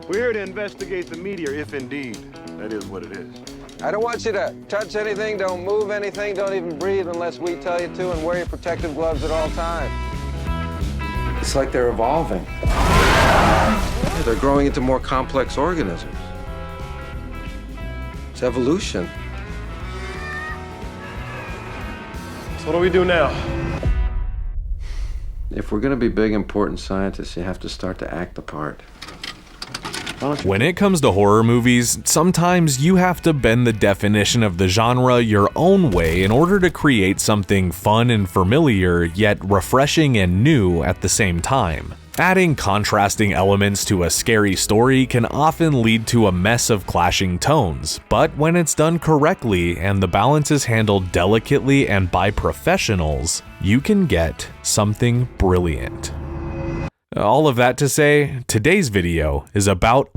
We're here to investigate the meteor, if indeed that is what it is. I don't want you to touch anything, don't move anything, don't even breathe unless we tell you to, and wear your protective gloves at all times. It's like they're evolving. Yeah, they're growing into more complex organisms. It's evolution. So what do we do now? If we're gonna be big, important scientists, you have to start to act the part. When it comes to horror movies, sometimes you have to bend the definition of the genre your own way in order to create something fun and familiar, yet refreshing and new at the same time. Adding contrasting elements to a scary story can often lead to a mess of clashing tones, but when it's done correctly and the balance is handled delicately and by professionals, you can get something brilliant. All of that to say, today's video is about...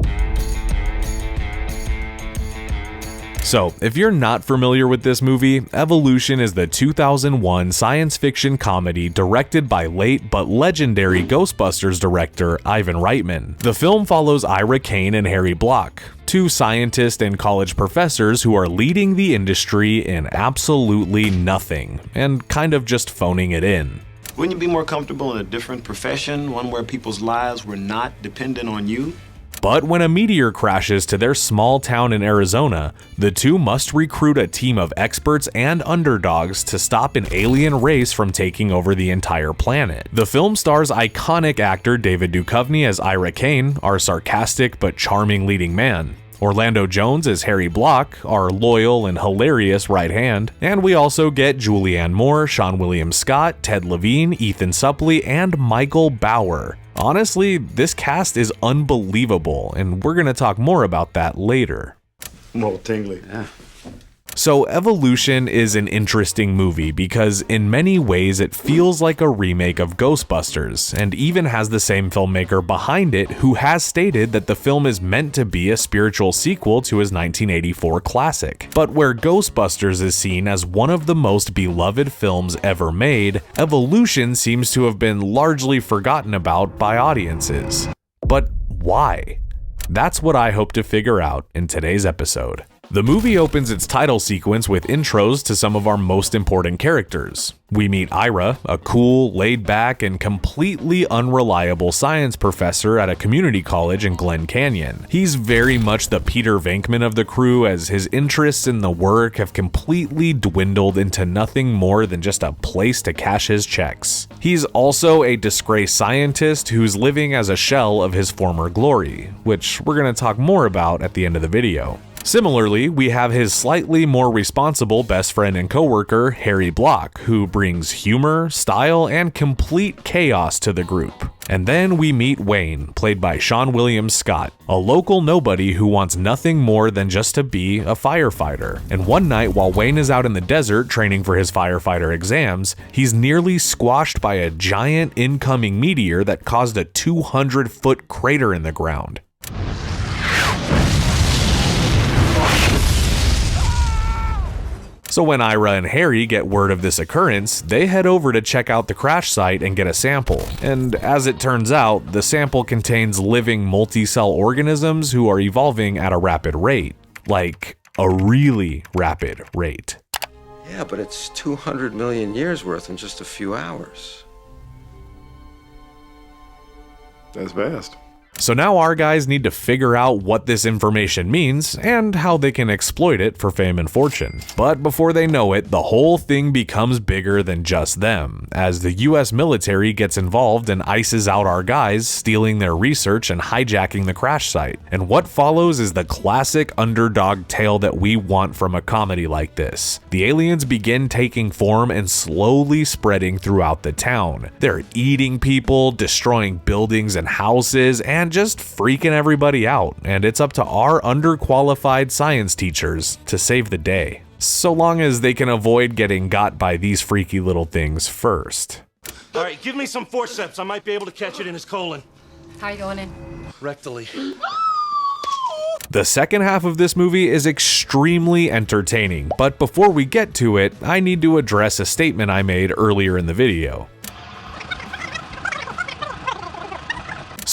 So, if you're not familiar with this movie, Evolution is the 2001 science fiction comedy directed by late but legendary Ghostbusters director Ivan Reitman. The film follows Ira Kane and Harry Block, two scientists and college professors who are leading the industry in absolutely nothing, and kind of just phoning it in. Wouldn't you be more comfortable in a different profession, one where people's lives were not dependent on you? But when a meteor crashes to their small town in Arizona, the two must recruit a team of experts and underdogs to stop an alien race from taking over the entire planet. The film stars iconic actor David Duchovny as Ira Kane, our sarcastic but charming leading man. Orlando Jones as Harry Block, our loyal and hilarious right hand, and we also get Julianne Moore, Seann William Scott, Ted Levine, Ethan Suplee, and Michael Bauer. Honestly, this cast is unbelievable, and we're gonna talk more about that later. I'm all tingly. Yeah. So Evolution is an interesting movie because in many ways it feels like a remake of Ghostbusters, and even has the same filmmaker behind it who has stated that the film is meant to be a spiritual sequel to his 1984 classic. But where Ghostbusters is seen as one of the most beloved films ever made, Evolution seems to have been largely forgotten about by audiences. But why? That's what I hope to figure out in today's episode. The movie opens its title sequence with intros to some of our most important characters. We meet Ira, a cool, laid-back, and completely unreliable science professor at a community college in Glen Canyon. He's very much the Peter Venkman of the crew, as his interests in the work have completely dwindled into nothing more than just a place to cash his checks. He's also a disgraced scientist who's living as a shell of his former glory, which we're going to talk more about at the end of the video. Similarly, we have his slightly more responsible best friend and coworker, Harry Block, who brings humor, style, and complete chaos to the group. And then we meet Wayne, played by Seann William Scott, a local nobody who wants nothing more than just to be a firefighter. And one night while Wayne is out in the desert training for his firefighter exams, he's nearly squashed by a giant incoming meteor that caused a 200-foot crater in the ground. So when Ira and Harry get word of this occurrence, they head over to check out the crash site and get a sample. And as it turns out, the sample contains living multi-cell organisms who are evolving at a rapid rate. Like, a really rapid rate. Yeah, but it's 200 million years worth in just a few hours. That's fast. So now our guys need to figure out what this information means and how they can exploit it for fame and fortune. But before they know it, the whole thing becomes bigger than just them, as the US military gets involved and ices out our guys, stealing their research and hijacking the crash site. And what follows is the classic underdog tale that we want from a comedy like this. The aliens begin taking form and slowly spreading throughout the town. They're eating people, destroying buildings and houses, and just freaking everybody out, and it's up to our underqualified science teachers to save the day. So long as they can avoid getting got by these freaky little things first. All right, give me some forceps. I might be able to catch it in his colon. How are you going in? Rectally. The second half of this movie is extremely entertaining, but before we get to it, I need to address a statement I made earlier in the video.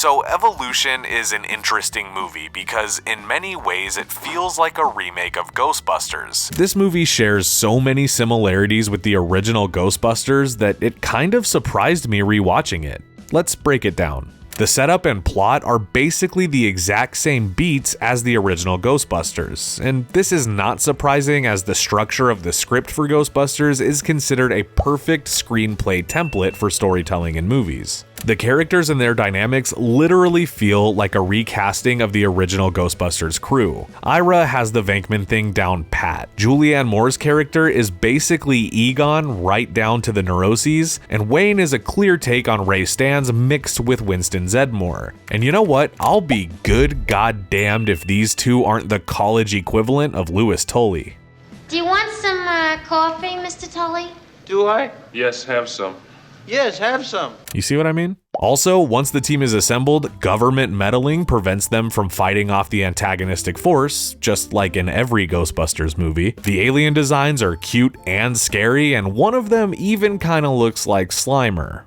So Evolution is an interesting movie because in many ways it feels like a remake of Ghostbusters. This movie shares so many similarities with the original Ghostbusters that it kind of surprised me rewatching it. Let's break it down. The setup and plot are basically the exact same beats as the original Ghostbusters, and this is not surprising as the structure of the script for Ghostbusters is considered a perfect screenplay template for storytelling in movies. The characters and their dynamics literally feel like a recasting of the original Ghostbusters crew. Ira has the Venkman thing down pat. Julianne Moore's character is basically Egon right down to the neuroses, and Wayne is a clear take on Ray Stantz mixed with Winston Zeddemore. And you know what? I'll be good goddamned if these two aren't the college equivalent of Louis Tully. Do you want some coffee, Mr. Tully? Do I? Yes, have some. Yes, have some. You see what I mean? Also, once the team is assembled, government meddling prevents them from fighting off the antagonistic force, just like in every Ghostbusters movie. The alien designs are cute and scary, and one of them even kinda looks like Slimer.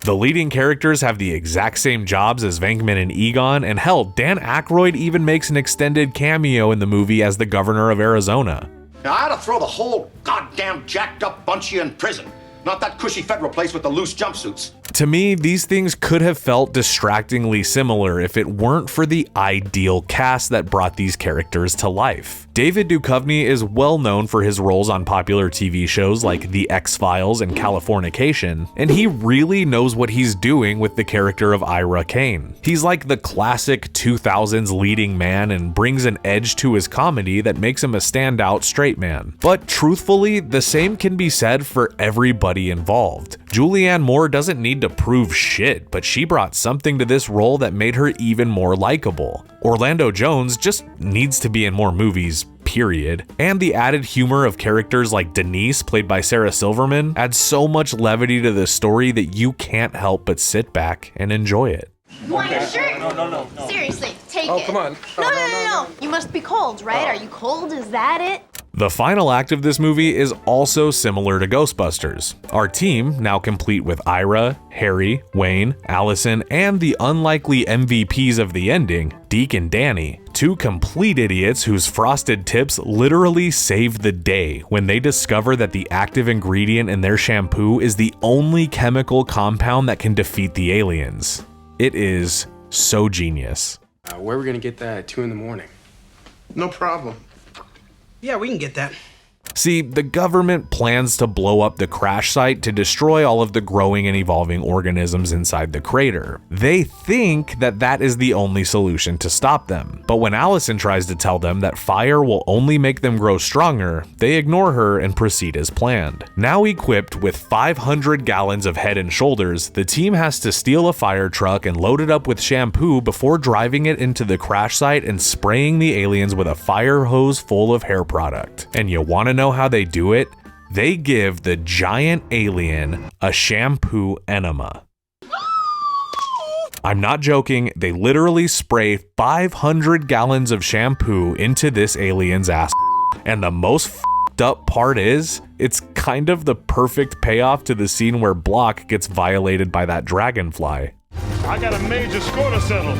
The leading characters have the exact same jobs as Venkman and Egon, and hell, Dan Aykroyd even makes an extended cameo in the movie as the governor of Arizona. Now, I ought to throw the whole goddamn jacked up bunch of you in prison. Not that cushy federal place with the loose jumpsuits. To me, these things could have felt distractingly similar if it weren't for the ideal cast that brought these characters to life. David Duchovny is well known for his roles on popular TV shows like The X-Files and Californication, and he really knows what he's doing with the character of Ira Kane. He's like the classic 2000s leading man and brings an edge to his comedy that makes him a standout straight man. But truthfully, the same can be said for everybody involved. Julianne Moore doesn't need to prove shit, but she brought something to this role that made her even more likable. Orlando Jones just needs to be in more movies, period. And the added humor of characters like Denise, played by Sarah Silverman, adds so much levity to the story that you can't help but sit back and enjoy it. You want your shirt? No. Seriously, take it. Oh, come on. No. You must be cold, right? Are you cold? Is that it? The final act of this movie is also similar to Ghostbusters. Our team, now complete with Ira, Harry, Wayne, Allison, and the unlikely MVPs of the ending, Deke and Danny, two complete idiots whose frosted tips literally save the day when they discover that the active ingredient in their shampoo is the only chemical compound that can defeat the aliens. It is so genius. Where are we gonna get that at 2 in the morning? No problem. Yeah, we can get that. See, the government plans to blow up the crash site to destroy all of the growing and evolving organisms inside the crater. They think that that is the only solution to stop them. But when Allison tries to tell them that fire will only make them grow stronger, they ignore her and proceed as planned. Now equipped with 500 gallons of Head and Shoulders, the team has to steal a fire truck and load it up with shampoo before driving it into the crash site and spraying the aliens with a fire hose full of hair product. And you wanna know how they do it? They give the giant alien a shampoo enema. I'm not joking, they literally spray 500 gallons of shampoo into this alien's ass. And the most f***ed up part is, it's kind of the perfect payoff to the scene where Block gets violated by that dragonfly. I got a major score to settle.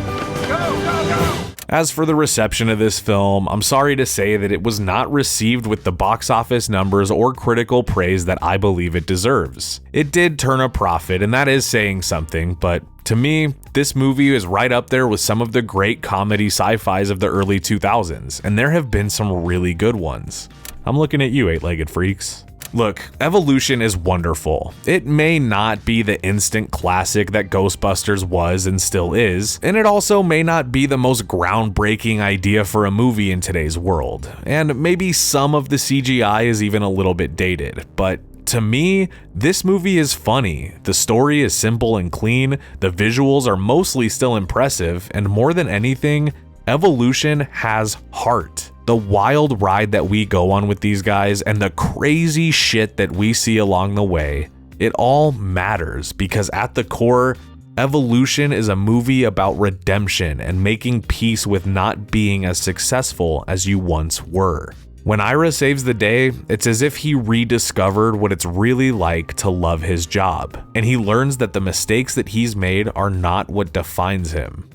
Go! As for the reception of this film, I'm sorry to say that it was not received with the box office numbers or critical praise that I believe it deserves. It did turn a profit, and that is saying something, but to me, this movie is right up there with some of the great comedy sci-fis of the early 2000s, and there have been some really good ones. I'm looking at you, eight-legged freaks. Look, Evolution is wonderful. It may not be the instant classic that Ghostbusters was and still is, and it also may not be the most groundbreaking idea for a movie in today's world, and maybe some of the CGI is even a little bit dated, but to me, this movie is funny, the story is simple and clean, the visuals are mostly still impressive, and more than anything, Evolution has heart. The wild ride that we go on with these guys and the crazy shit that we see along the way, it all matters because at the core, Evolution is a movie about redemption and making peace with not being as successful as you once were. When Ira saves the day, it's as if he rediscovered what it's really like to love his job, and he learns that the mistakes that he's made are not what defines him.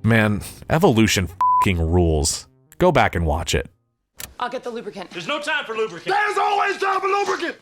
Man, Evolution f***ing rules. Go back and watch it. I'll get the lubricant. There's no time for lubricant. There's always time for lubricant!